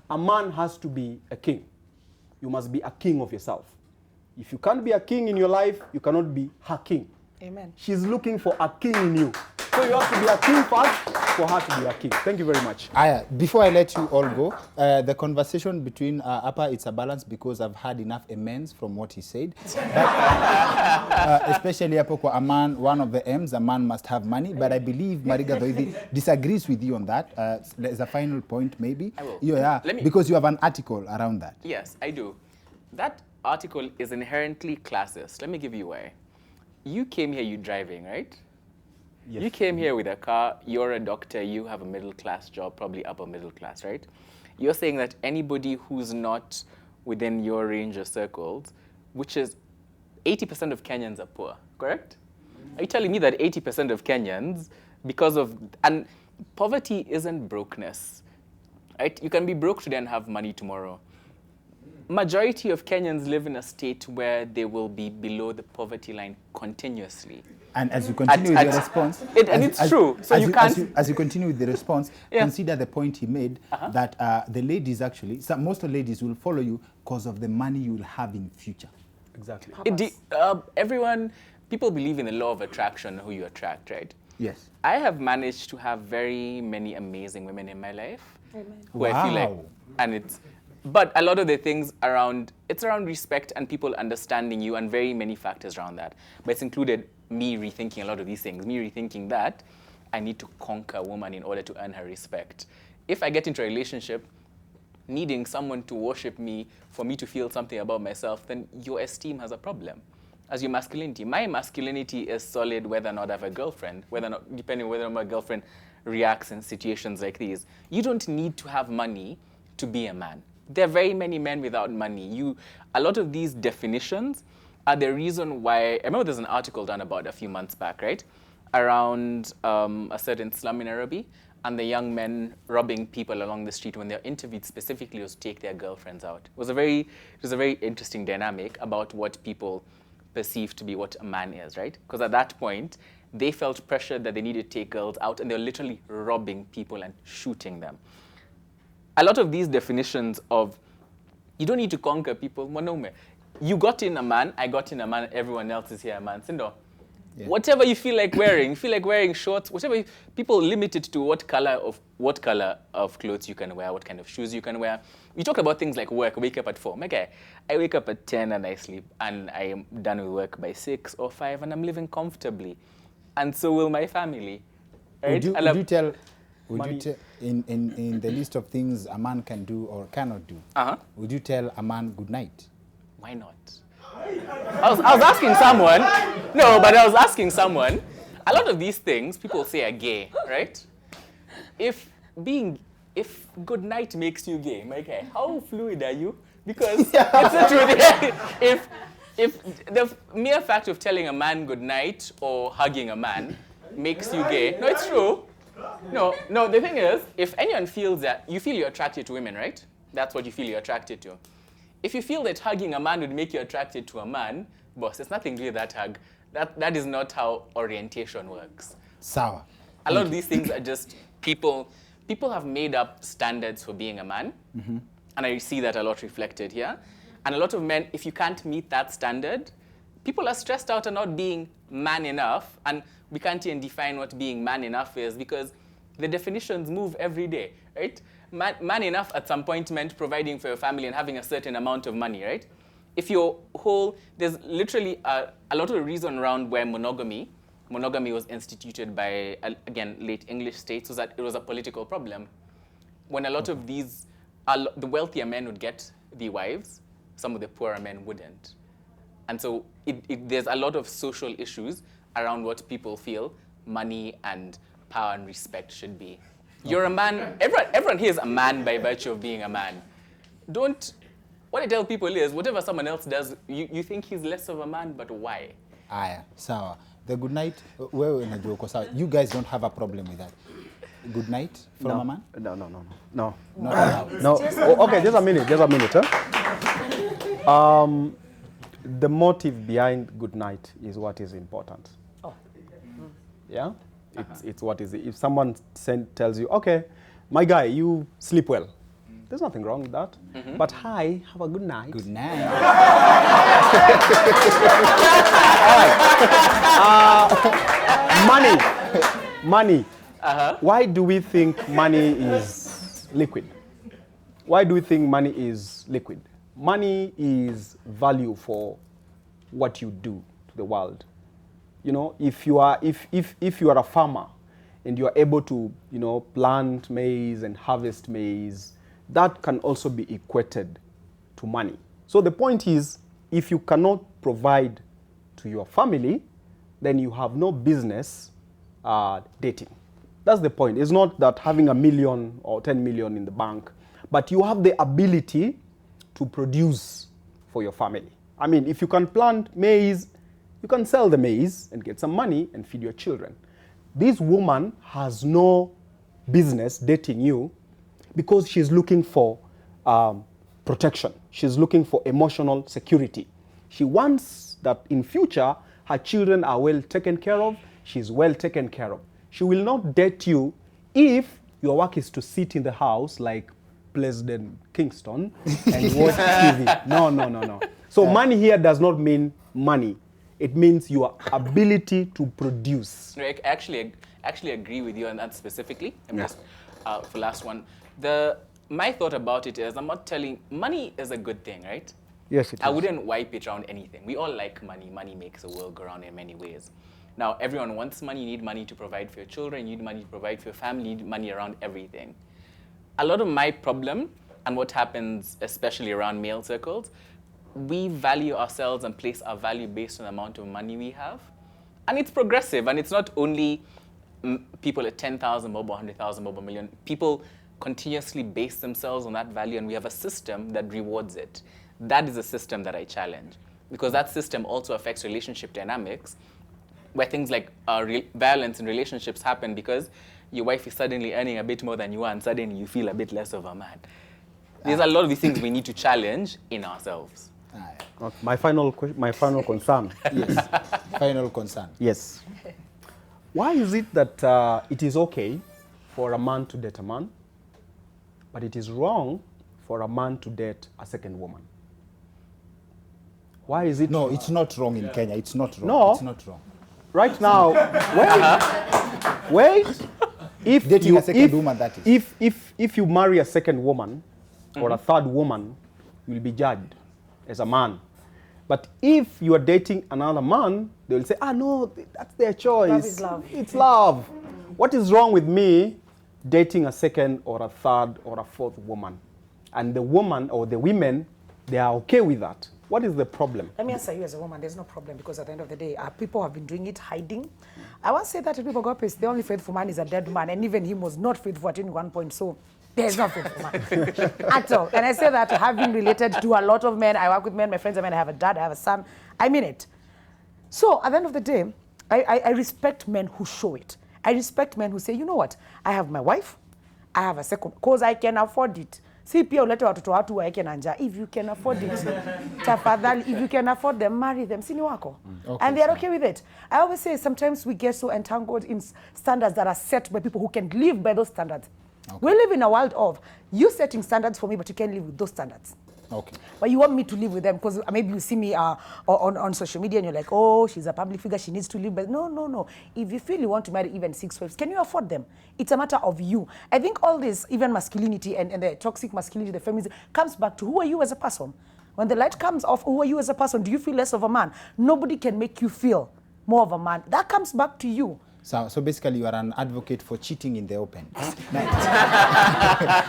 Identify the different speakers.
Speaker 1: a man has to be a king. You must be a king of yourself. If you can't be a king in your life, you cannot be her king.
Speaker 2: Amen.
Speaker 1: She's looking for a king in you. So you have to be a king first for her to be a king. Thank you very much.
Speaker 3: Aya, before I let you all go, the conversation between Apa, it's a balance because I've had enough amends from what he said. But, especially Apo, a man, one of the M's, a man must have money. But I believe Mariga Doidi disagrees with you on that. There's a final point, maybe.
Speaker 4: I will.
Speaker 3: Yeah, because you have an article around that.
Speaker 4: Yes, I do. That article is inherently classist. Let me give you why. You came here, you're driving, right?
Speaker 1: Yes.
Speaker 4: You came here with a car, you're a doctor, you have a middle class job, probably upper middle class, right? You're saying that anybody who's not within your range of circles, which is 80% of Kenyans are poor, correct? Are you telling me that 80% of Kenyans, because of, and poverty isn't brokenness, right? You can be broke today and have money tomorrow. Majority of Kenyans live in a state where they will be below the poverty line continuously.
Speaker 3: And as you continue with your response,
Speaker 4: it's true. So you can't.
Speaker 3: As you continue with the response, consider the point he made that the ladies actually, most of the ladies will follow you because of the money you will have in future.
Speaker 1: Exactly.
Speaker 4: People believe in the law of attraction, who you attract, right?
Speaker 3: Yes.
Speaker 4: I have managed to have very many amazing women in my life.
Speaker 2: Amen.
Speaker 4: Who I feel like, and but a lot of the things it's around respect and people understanding you and very many factors around that. But it's included me rethinking a lot of these things, me rethinking that I need to conquer a woman in order to earn her respect. If I get into a relationship needing someone to worship me for me to feel something about myself, then your esteem has a problem. As your masculinity. My masculinity is solid whether or not I have a girlfriend, depending on whether or not my girlfriend reacts in situations like these. You don't need to have money to be a man. There are very many men without money. A lot of these definitions are the reason why, I remember there's an article done about a few months back, right? Around a certain slum in Nairobi, and the young men robbing people along the street when they're interviewed specifically was to take their girlfriends out. It was a very interesting dynamic about what people perceive to be what a man is, right? Because at that point, they felt pressure that they needed to take girls out, and they were literally robbing people and shooting them. A lot of these definitions of, you don't need to conquer people, monome. You got in a man, I got in a man, everyone else is here a man. Sindo. Yeah. Whatever you feel like wearing shorts, people limit it to what color of clothes you can wear, what kind of shoes you can wear. We talk about things like work, wake up at 4. Okay, I wake up at 10 and I sleep, and I am done with work by 6 or 5, and I'm living comfortably. And so will my family. Right?
Speaker 3: Would you tell, in the list of things a man can do or cannot do, would you tell a man good night?
Speaker 4: Why not? I was asking someone. No, but I was asking someone. A lot of these things people say are gay, right? If good night makes you gay, okay, how fluid are you? Because it's the truth. If the mere fact of telling a man good night or hugging a man makes you gay, no, it's true. No, the thing is, if anyone feels that, you feel you're attracted to women, right? That's what you feel you're attracted to. If you feel that hugging a man would make you attracted to a man, boss, there's nothing to do with that hug. That is not how orientation works.
Speaker 3: Sour.
Speaker 4: A lot of these things are just people have made up standards for being a man, and I see that a lot reflected here. And a lot of men, if you can't meet that standard, people are stressed out and not being man enough, and we can't even define what being man enough is because the definitions move every day, right? Man enough at some point meant providing for your family and having a certain amount of money, right? If you're whole, there's literally a lot of the reason around where monogamy was instituted by, again, late English states was that it was a political problem. When a lot of these, the wealthier men would get the wives, some of the poorer men wouldn't. And so there's a lot of social issues around what people feel money and power and respect should be. You're a man, everyone here is a man by virtue of being a man. What I tell people is, whatever someone else does, you think he's less of a man, but why?
Speaker 3: Aya, sawa. The good night, you guys don't have a problem with that. Good night from a man?
Speaker 1: No.
Speaker 3: Not allowed.
Speaker 1: No. Okay, just a minute. The motive behind good night is what is important.
Speaker 2: Oh.
Speaker 1: Yeah? It's what is it. If someone tells you, okay, my guy, you sleep well. There's nothing wrong with that. But hi, have a good night.
Speaker 3: Good night.
Speaker 1: Money. Why do we think money is liquid? Why do we think money is liquid? Money is value for what you do to the world. You know, if you are a farmer and you are able to, you know, plant maize and harvest maize, that can also be equated to money. So the point is, if you cannot provide to your family, then you have no business dating. That's the point. It's not that having 1 million or 10 million in the bank, but you have the ability to produce for your family. I mean, if you can plant maize, you can sell the maize and get some money and feed your children. This woman has no business dating you because she's looking for protection. She's looking for emotional security. She wants that in future, her children are well taken care of, she's well taken care of. She will not date you if your work is to sit in the house like President Kingston and watch TV. No. So money here does not mean money. It means your ability to produce.
Speaker 4: No, I actually agree with you on that specifically. Just for last one. My thought about it is, I'm not telling, money is a good thing, right?
Speaker 1: Yes, it is.
Speaker 4: I wouldn't wipe it around anything. We all like money. Money makes the world go round in many ways. Now, everyone wants money. You need money to provide for your children. You need money to provide for your family. You need money around everything. A lot of my problem, and what happens especially around male circles, we value ourselves and place our value based on the amount of money we have. And it's progressive. And it's not only people at 10,000 bob, 100,000 bob, a million. People continuously base themselves on that value, and we have a system that rewards it. That is a system that I challenge, because that system also affects relationship dynamics, where things like violence in relationships happen because your wife is suddenly earning a bit more than you are, and suddenly you feel a bit less of a man. There's a lot of these things we need to challenge in ourselves.
Speaker 1: My final concern.
Speaker 3: Yes. Final concern.
Speaker 1: Yes. Why is it that it is okay for a man to date a man, but it is wrong for a man to date a second woman? Why is it?
Speaker 3: No, it's not wrong in Kenya. It's not wrong.
Speaker 1: No.
Speaker 3: It's not wrong.
Speaker 1: Right now, wait. If
Speaker 3: Dating
Speaker 1: you,
Speaker 3: a second woman, that is.
Speaker 1: If you marry a second woman or a third woman, you will be judged as a man. But if you are dating another man, they will say, no, that's their choice.
Speaker 2: Love is love.
Speaker 1: It's love. What is wrong with me dating a second or a third or a fourth woman? And the woman or the women, they are okay with that. What is the problem?
Speaker 2: Let me answer you as a woman. There's no problem, because at the end of the day, people have been doing it hiding. I once said that to people, God, the only faithful man is a dead man, and even him was not faithful at any one point. So there's no faithful man at all. And I say that having related to a lot of men. I work with men, my friends are men. I have a dad, I have a son. I mean it. So at the end of the day, I respect men who show it. I respect men who say, you know what? I have my wife, I have a second, because I can afford it. Si pia ulete watoto watu waeke na njaa. If you can afford it, tafadhali, if you can afford them, marry them. Sini wako.
Speaker 3: Okay,
Speaker 2: and they're okay with it. I always say sometimes we get so entangled in standards that are set by people who can live by those standards. Okay. We live in a world of you setting standards for me, but you can't live with those standards.
Speaker 3: Okay.
Speaker 2: But you want me to live with them because maybe you see me on social media and you're like, oh, she's a public figure, she needs to live. But no. If you feel you want to marry even 6 wives, can you afford them? It's a matter of you. I think all this, even masculinity and the toxic masculinity, the feminism, comes back to who are you as a person? When the light comes off, who are you as a person? Do you feel less of a man? Nobody can make you feel more of a man. That comes back to you.
Speaker 3: So basically, you are an advocate for cheating in the open. Nice.